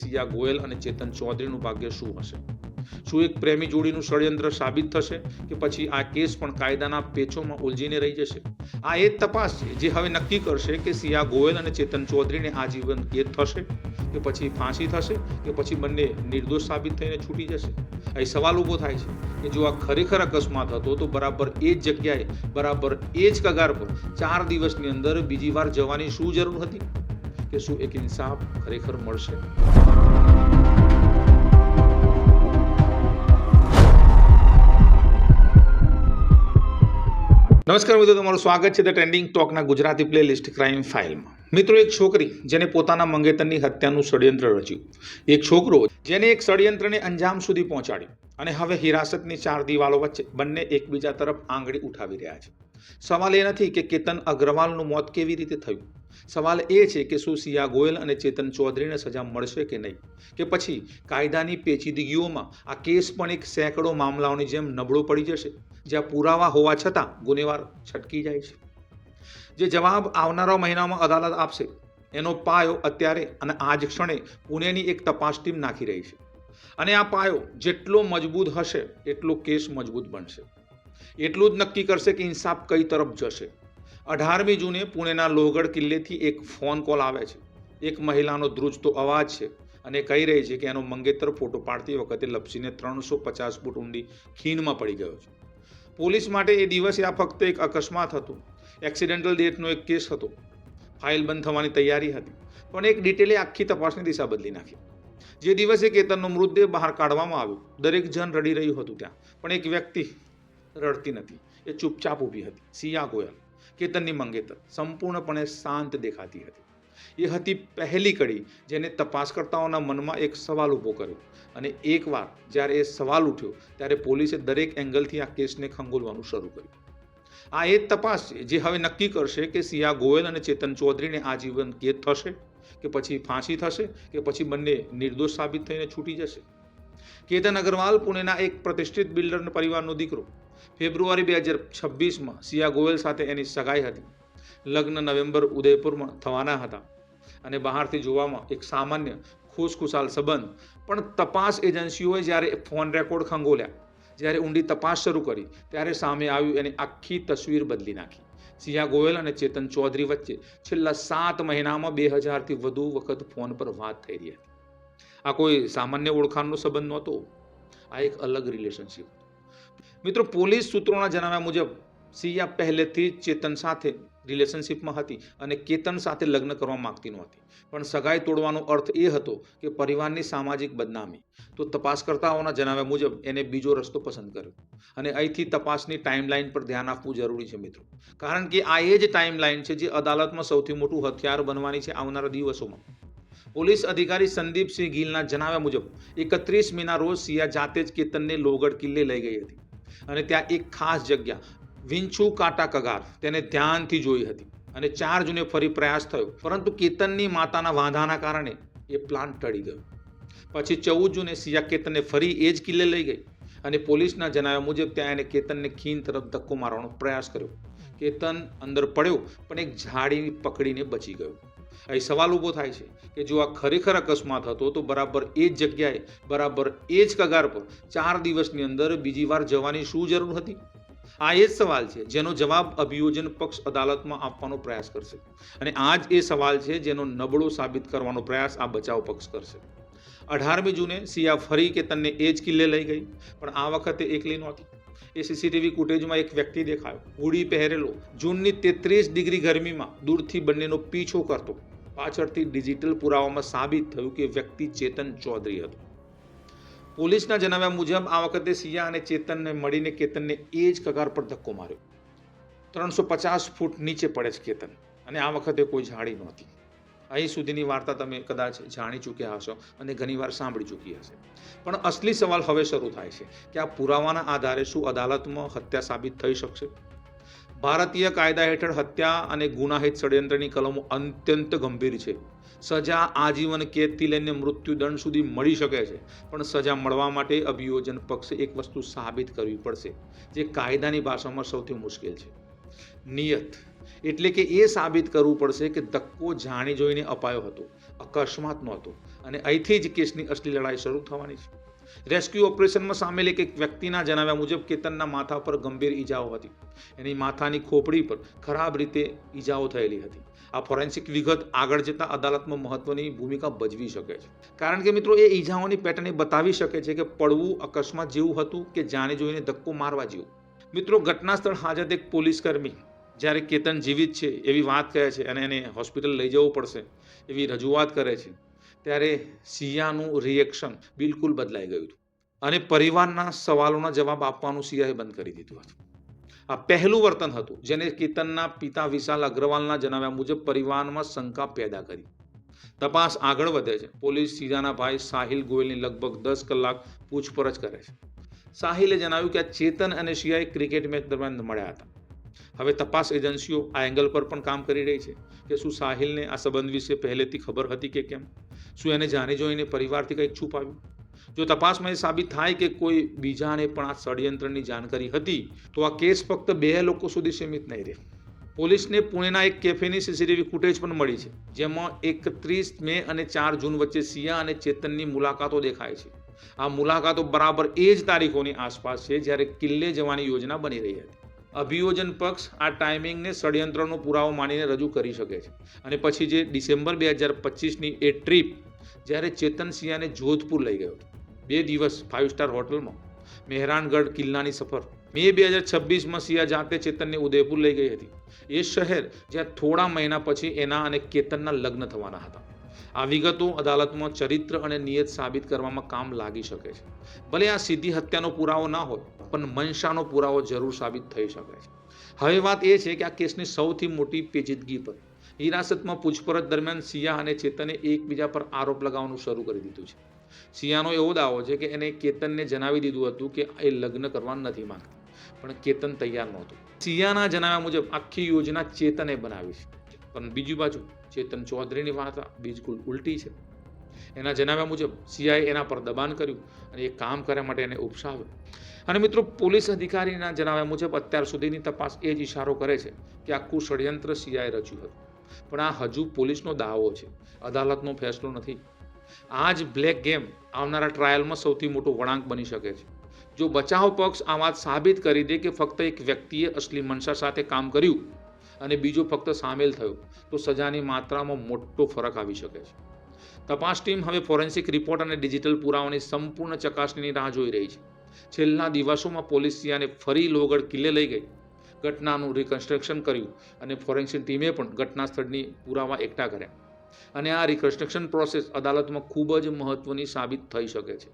સિયા ગોયલ અને ચેતન ચૌધરીનું ભાગ્ય શું હશે? શું એક પ્રેમી જોડીનું ષડયંત્ર સાબિત થશે કે પછી આ કેસ પણ કાયદાના પેચોમાં ઉલઝીને રહી જશે? આ એ જ તપાસ છે જે હવે નક્કી કરશે કે સિયા ગોયલ અને ચેતન ચૌધરીને આજીવન કેદ થશે કે પછી ફાંસી થશે કે પછી બંને નિર્દોષ સાબિત થઈને છૂટી જશે. અહીં સવાલ ઊભો થાય છે કે જો આ ખરેખર અકસ્માત હતો તો બરાબર એ જ જગ્યાએ બરાબર એ જ કગાર પર 4 દિવસની અંદર બીજી વાર જવાની શું જરૂર હતી? કે શું એક ઇન્સાફ ખરેખર મળશે? નમસ્કાર મિત્રો, તમારું સ્વાગત છે ધ ટ્રેન્ડિંગ ટોકના ગુજરાતી પ્લેલિસ્ટ ક્રાઇમ ફાઇલમાં. મિત્રો, એક છોકરી જેને પોતાના મંગેતરની હત્યાનું ષડયંત્ર રચ્યું, એક છોકરો જેને એક ષડયંત્રને અંજામ સુધી પહોંચાડ્યું અને હવે હિરાસતની 4 દિવાલો વચ્ચે બંને એકબીજા તરફ આંગળી ઉઠાવી રહ્યા છે. સવાલ એ નથી કે કેતન અગ્રવાલનું મોત કેવી રીતે થયું. સવાલ એ છે કે શું સિયા ગોયલ અને ચેતન ચૌધરીને સજા મળશે કે નહીં, કે પછી કાયદાની પેચીદગીઓમાં આ કેસ પણ એક સેંકડો મામલાઓની જેમ નબળો પડી જશે, જ્યાં પુરાવા હોવા છતાં ગુનેગાર છટકી જાય છે. જે જવાબ આવનારા મહિનામાં અદાલત આપશે એનો પાયો અત્યારે અને આ જ ક્ષણે પુણેની એક તપાસ ટીમ નાખી રહી છે. અને આ પાયો જેટલો મજબૂત હશે એટલો કેસ મજબૂત બનશે. એટલું જ નક્કી કરશે કે ઇન્સાફ કઈ તરફ જશે. 18મી જૂને પુણેના લોહગઢ કિલ્લેથી એક ફોન કોલ આવે છે. એક મહિલાનો ધ્રુજતો અવાજ છે અને કહી રહી છે કે એનો મંગેતર ફોટો પાડતી વખતે લપસીને 350 ફૂટ ઊંડી ખીણમાં પડી ગયો છે. પોલીસ માટે એ દિવસે આ ફક્ત એક અકસ્માત હતું, એક્સિડેન્ટલ ડેથનો એક કેસ હતો. ફાઇલ બંધ થવાની તૈયારી હતી, પણ એક ડિટેલે આખી તપાસની દિશા બદલી નાખી. જે દિવસે કેતનનો મૃતદેહ બહાર કાઢવામાં આવ્યો, દરેક જણ રડી રહ્યું હતું ત્યાં, પણ એક વ્યક્તિ રડતી નથી. એ ચૂપચાપ ઊભી હતી. સિયા ગોયલ, કેતનની મંગેતર, સંપૂર્ણપણે શાંત દેખાતી હતી. એ હતી પહેલી કડી જેને તપાસકર્તાઓના મનમાં એક સવાલ ઊભો કર્યો. અને એકવાર જ્યારે એ સવાલ ઉઠ્યો ત્યારે પોલીસે દરેક એંગલથી આ કેસને ખંગોલવાનું શરૂ કર્યું. આ એ જ તપાસ છે જે હવે નક્કી કરશે કે સિયા ગોયલ અને ચેતન ચૌધરીને આજીવન કેદ થશે કે પછી ફાંસી થશે કે પછી બંને નિર્દોષ સાબિત થઈને છૂટી જશે. કેતન અગ્રવાલ પુણેના એક પ્રતિષ્ઠિત બિલ્ડરના પરિવારનો દીકરો. ફેબ્રુઆરી 2026માં સિયા ગોયલ સાથે એની સગાઈ હતી. લગ્ન નવેમ્બર ઉદયપુરમાં થવાના હતા અને બહારથી જોવામાં એક સામાન્ય ખુશખુશાલ સંબંધ. પણ તપાસ એજન્સીઓએ જ્યારે ફોન રેકોર્ડ ખંગોલ્યા, જ્યારે ઊંડી તપાસ શરૂ કરી, ત્યારે સામે આવ્યું એની આખી તસવીર બદલી નાખી. સિયા ગોયલ અને ચેતન ચૌધરી વચ્ચે છેલ્લા 7 મહિનામાં 2000થી વધુ વખત ફોન પર વાત થઈ રહી હતી. આ કોઈ સામાન્ય ઓળખાણનો સંબંધ નહોતો, આ એક અલગ રિલેશનશિપ. મિત્રો, પોલીસ સૂત્રોના જણાવ્યા મુજબ સિયા પહેલેથી જ ચેતન સાથે રિલેશનશિપમાં હતી અને કેતન સાથે લગ્ન કરવા માંગતી નહોતી. પણ સગાઈ તોડવાનો અર્થ એ હતો કે પરિવારની સામાજિક બદનામી. તો તપાસકર્તાઓના જણાવ્યા મુજબ એને બીજો રસ્તો પસંદ કર્યો. અને અહીંથી તપાસની ટાઈમલાઈન પર ધ્યાન આપવું જરૂરી છે મિત્રો, કારણ કે આ એ જ ટાઈમલાઈન છે જે અદાલતમાં સૌથી મોટું હથિયાર બનવાની છે આવનારા દિવસોમાં. પોલીસ અધિકારી સંદીપસિંહ ગિલના જણાવ્યા મુજબ 31 મેના રોજ સિયા જાતે જ કેતનને લોહગઢ કિલ્લે લઈ ગઈ હતી અને ત્યાં એક ખાસ જગ્યા વિંછુ કાંટા કગાર તેને ધ્યાનથી જોઈ હતી. અને 4 જૂને ફરી પ્રયાસ થયો, પરંતુ કેતનની માતાના વાંધાના કારણે એ પ્લાન ટળી ગયો. પછી 14 જૂને સિયા કેતનને ફરી એ જ કિલ્લે લઈ ગઈ અને પોલીસના જણાવ્યા મુજબ ત્યાં એને કેતનને ખીણ તરફ ધક્કો મારવાનો પ્રયાસ કર્યો. કેતન અંદર પડ્યો પણ એક ઝાડી પકડીને બચી ગયો. અહીં સવાલ ઊભો થાય છે કે જો આ ખરેખર અકસ્માત હતો તો બરાબર એ જ જગ્યાએ બરાબર એ જ કગાર પર 4 દિવસની અંદર બીજી વાર જવાની શું જરૂર હતી? આ એ જ સવાલ છે જેનો જવાબ અભિયોજન પક્ષ અદાલતમાં આપવાનો પ્રયાસ કરશે. અને આ જ એ સવાલ છે જેનો નબળો સાબિત કરવાનો પ્રયાસ આ બચાવ પક્ષ કરશે. 18મી જૂને સિયા ફરી કેતનને એ જ કિલ્લે લઈ ગઈ, પણ આ વખતે એકલી નહોતી. એ સીસીટીવી ફૂટેજમાં એક વ્યક્તિ દેખાયો, હુડી પહેરેલો, જૂનની 33 ડિગ્રી ગરમીમાં દૂરથી બંનેનો પીછો કરતો. પાછળથી ડિજિટલ પુરાવામાં સાબિત થયું કે વ્યક્તિ ચેતન ચૌધરી હતો. પોલીસના જણાવ્યા મુજબ આ વખતે સિયા અને ચેતનને મળીને કેતનને એ જ કગાર પર ધક્કો માર્યો. 350 ફૂટ નીચે પડે છે કેતન, અને આ વખતે કોઈ ઝાડી નહોતી. અહીં સુધીની વાર્તા તમે કદાચ જાણી ચૂક્યા હશો અને ઘણીવાર સાંભળી ચૂકી હશે. પણ અસલી સવાલ હવે શરૂ થાય છે કે આ પુરાવાના આધારે શું અદાલતમાં હત્યા સાબિત થઈ શકશે? ભારતીય કાયદા હેઠળ હત્યા અને ગુનાહિત ષડયંત્રની કલમો અત્યંત ગંભીર છે. સજા આજીવન કેદથી લઈને મૃત્યુદંડ સુધી મળી શકે છે, પણ સજા મળવા માટે અભિયોજન પક્ષે એક વસ્તુ સાબિત કરવી પડશે, જે કાયદાની ભાષામાં સૌથી મુશ્કેલ છે: નિયત. એટલે કે એ સાબિત કરવું પડશે કે ધક્કો જાણી જોઈને અપાયો હતો, અકસ્માત નહોતો. અને અહીંથી જ કેસની અસલી લડાઈ શરૂ થવાની છે. રેસ્ક્યુ ઓપરેશનમાં સામેલ એક વ્યક્તિના જણાવ્યા મુજબ કેતનના માથા પર ગંભીર ઈજાઓ હતી. એની માથાની ખોપડી પર ખરાબ રીતે ઈજાઓ થયેલી હતી. આ ફોરેન્સિક વિગત આગળ જતા અદાલતમાં મહત્વની ભૂમિકા ભજવી શકે છે, કારણ કે મિત્રો એ ઈજાઓની પેટર્ન એ બતાવી શકે છે કે પડવું અકસ્માત જેવું હતું કે જાણી જોઈને ધક્કો મારવા જેવું. મિત્રો, ઘટના સ્થળ હાજર એક પોલીસકર્મી જ્યારે કેતન જીવિત છે એવી વાત કહે છે અને એને હોસ્પિટલ લઈ જવું પડશે એવી રજૂઆત કરે છે, ત્યારે સિયાનું રિએક્શન બિલકુલ બદલાઈ ગયું હતું અને પરિવારના સવાલોના જવાબ આપવાનું સિયાએ બંધ કરી દીધું હતું. આ પહેલું વર્તન હતું જેને કેતનના પિતા વિશાલ અગ્રવાલના જણાવ્યા મુજબ પરિવારમાં શંકા પેદા કરી. તપાસ આગળ વધે છે. પોલીસ સિયાના ભાઈ સાહિલ ગોયલની લગભગ 10 કલાક પૂછપરછ કરે છે. સાહિલે જણાવ્યું કે આ ચેતન અને સિયાએ ક્રિકેટ મેચ દરમિયાન મળ્યા હતા. હવે તપાસ એજન્સીઓ આ એંગલ પર પણ કામ કરી રહી છે કે શું સાહિલને આ સંબંધ વિશે પહેલેથી ખબર હતી કે કેમ? શું એને જાણી જોઈને પરિવારથી કંઈક છુપાવ્યું? જો તપાસમાં એ સાબિત થાય કે કોઈ બીજાને પણ આ ષડયંત્રની જાણકારી હતી તો આ કેસ ફક્ત 2 લોકો સુધી સીમિત નહીં રહે. પોલીસને પુણેના એક કેફેની સીસીટીવી ફૂટેજ પણ મળી છે, જેમાં 31 મે અને 4 જૂન વચ્ચે સિયા અને ચેતનની મુલાકાતો દેખાય છે. આ મુલાકાતો બરાબર એ જ તારીખોની આસપાસ છે જ્યારે કિલ્લે જવાની યોજના બની રહી હતી. અભિયોજન પક્ષ આ ટાઈમિંગને ષડયંત્રનો પુરાવો માનીને રજૂ કરી શકે છે અને પછી જે ડિસેમ્બર 2025ની એ ટ્રીપ જ્યારે ચેતન સિયાને જોધપુર લઈ ગયો હતો, 2 દિવસ 5 સ્ટાર હોટલમાં, મહેરાનગઢ કિલ્લાની સફર. મે 2026માં સિયા જાતે ચેતનને ઉદયપુર લઈ ગઈ હતી, એ શહેર જ્યાં થોડા મહિના પછી એના અને કેતનના લગ્ન થવાના હતા. આ વિગતો અદાલતમાં ચરિત્ર અને નિયત સાબિત કરવામાં કામ લાગી શકે છે. ભલે આ સીધી હત્યાનો પુરાવો ના હોય, પણ મનસાનો પુરાવો જરૂર સાબિત થઈ શકે છે. હવે વાત એ છે કે આ કેસની સૌથી મોટી પેચીદગી પર હિરાસતમાં પૂછપરછ દરમિયાન સિયા અને ચેતને એકબીજા પર આરોપ લગાવવાનું શરૂ કરી દીધું છે. સિયાનો એવો દાવો છે કે એને કેતનને જણાવી દીધું હતું કે એ લગ્ન કરવા નથી માંગતી, પણ કેતન તૈયાર નહોતું. સિયાના જણાવ્યા મુજબ આખી યોજના ચેતને બનાવી છે, પણ બીજી બાજુ ચેતન ચૌધરીની વાત બિલકુલ ઉલટી છે. એના જણાવ્યા મુજબ સિયાએ એના પર દબાણ કર્યું અને એ કામ કરવા માટે એને ઉપસાવ્યો. અને મિત્રો, પોલીસ અધિકારીના જણાવ્યા મુજબ અત્યાર સુધીની તપાસ એ જ ઇશારો કરે છે કે આખું ષડયંત્ર સિયાએ રચ્યું હતું. પણ આ હજુ પોલીસનો દાવો છે, અદાલતનો ફેસલો નથી. આ જ બ્લેક ગેમ આવનારા ટ્રાયલમાં સૌથી મોટો વળાંક બની શકે છે. જો બચાવ પક્ષ આ વાત સાબિત કરી દે કે ફક્ત એક વ્યક્તિએ અસલી મનસા સાથે કામ કર્યું અને બીજો ફક્ત સામેલ થયો, તો સજાની માત્રામાં મોટો ફરક આવી શકે છે. તપાસ ટીમ હવે ફોરેન્સિક રિપોર્ટ અને ડિજિટલ પુરાવાની સંપૂર્ણ ચકાસણીની રાહ જોઈ રહી છે. છેલ્લા દિવસોમાં પોલીસ સિયાને ફરી લોહગઢ કિલ્લે લઈ ગઈ, ઘટનાનું રિકન્સ્ટ્રક્શન કર્યું અને ફોરેન્સિક ટીમે પણ ઘટના સ્થળની પુરાવા એકઠા કર્યા. અને આ રિકન્સ્ટ્રક્શન પ્રોસેસ અદાલતમાં ખૂબ જ મહત્વની સાબિત થઈ શકે છે,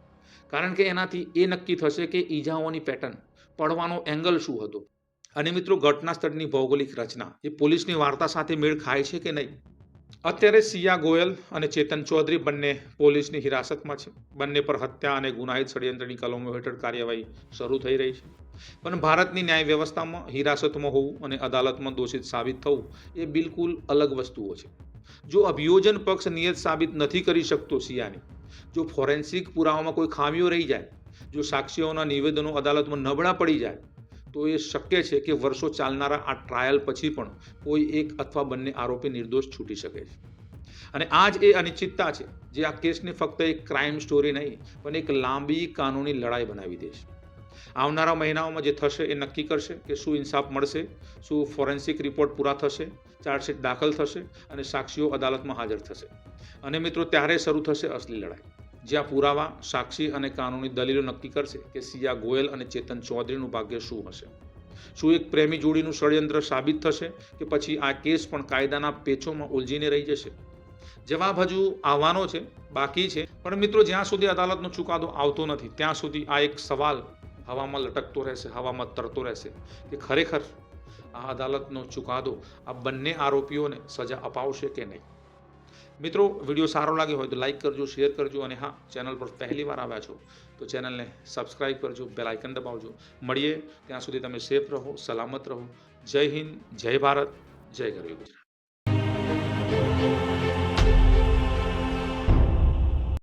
કારણ કે એનાથી એ નક્કી થશે કે ઈજાઓની પેટર્ન, પડવાનો એંગલ શું હતો. અને મિત્રો, ઘટના સ્થળની ભૌગોલિક રચના એ પોલીસની વાર્તા સાથે મેળ ખાય છે કે નહીં? અત્યારે સિયા ગોયલ અને ચેતન ચૌધરી બંને પોલીસની હિરાસતમાં છે. બંને પર હત્યા અને ગુનાહિત ષડયંત્રની કલમો હેઠળ કાર્યવાહી શરૂ થઈ રહી છે. પણ ભારતની ન્યાય વ્યવસ્થામાં હિરાસતમાં હોવું અને અદાલતમાં દોષિત સાબિત થવું એ બિલકુલ અલગ વસ્તુઓ છે. જો અભિયોજન પક્ષ નિયત સાબિત નથી કરી શકતો સિયાની, જો ફોરેન્સિક પુરાવામાં કોઈ ખામીઓ રહી જાય, જો સાક્ષીઓના નિવેદનો અદાલતમાં નબળા પડી જાય, તો એ શક્ય છે કે વર્ષો ચાલનારા આ ટ્રાયલ પછી પણ કોઈ એક અથવા બંને આરોપી નિર્દોષ છૂટી શકે છે. અને આ જ એ અનિશ્ચિતતા છે જે આ કેસને ફક્ત એક ક્રાઇમ સ્ટોરી નહીં, પણ એક લાંબી કાનૂની લડાઈ બનાવી દેશે. આવનારા મહિનાઓમાં જે થશે એ નક્કી કરશે કે શું ઇન્સાફ મળશે, શું ફોરેન્સિક રિપોર્ટ પૂરા થશે, ચાર્જશીટ દાખલ થશે અને સાક્ષીઓ અદાલતમાં હાજર થશે. અને મિત્રો, ત્યારે શરૂ થશે અસલી લડાઈ, જ્યાં પુરાવા, સાક્ષી અને કાનૂની દલીલો નક્કી કરશે કે સિયા ગોયલ અને ચેતન ચૌધરીનું ભાગ્ય શું હશે. શું એક પ્રેમી જોડીનું ષડયંત્ર સાબિત થશે કે પછી આ કેસ પણ કાયદાના પેચોમાં ઉલઝીને રહી જશે? જવાબ હજુ આવવાનો છે, બાકી છે. પણ મિત્રો, જ્યાં સુધી અદાલતનો ચુકાદો આવતો નથી ત્યાં સુધી આ એક સવાલ હવામાં લટકતો રહેશે, હવામાં તરતો રહેશે કે ખરેખર આ અદાલતનો ચુકાદો આ બંને આરોપીઓને સજા અપાવશે કે નહીં. મિત્રો, વિડીયો સારો લાગ્યો હોય તો લાઈક કરજો, શેર કરજો અને હા, ચેનલ પર પહેલી વાર આવ્યા છો તો ચેનલને સબસ્ક્રાઈબ કરજો, બેલ આઇકન દબાવજો. મળીએ ત્યાં સુધી તમે સેફ રહો, સલામત રહો. જય હિન્દ, જય ભારત, જય ગરવી ગુજરાત.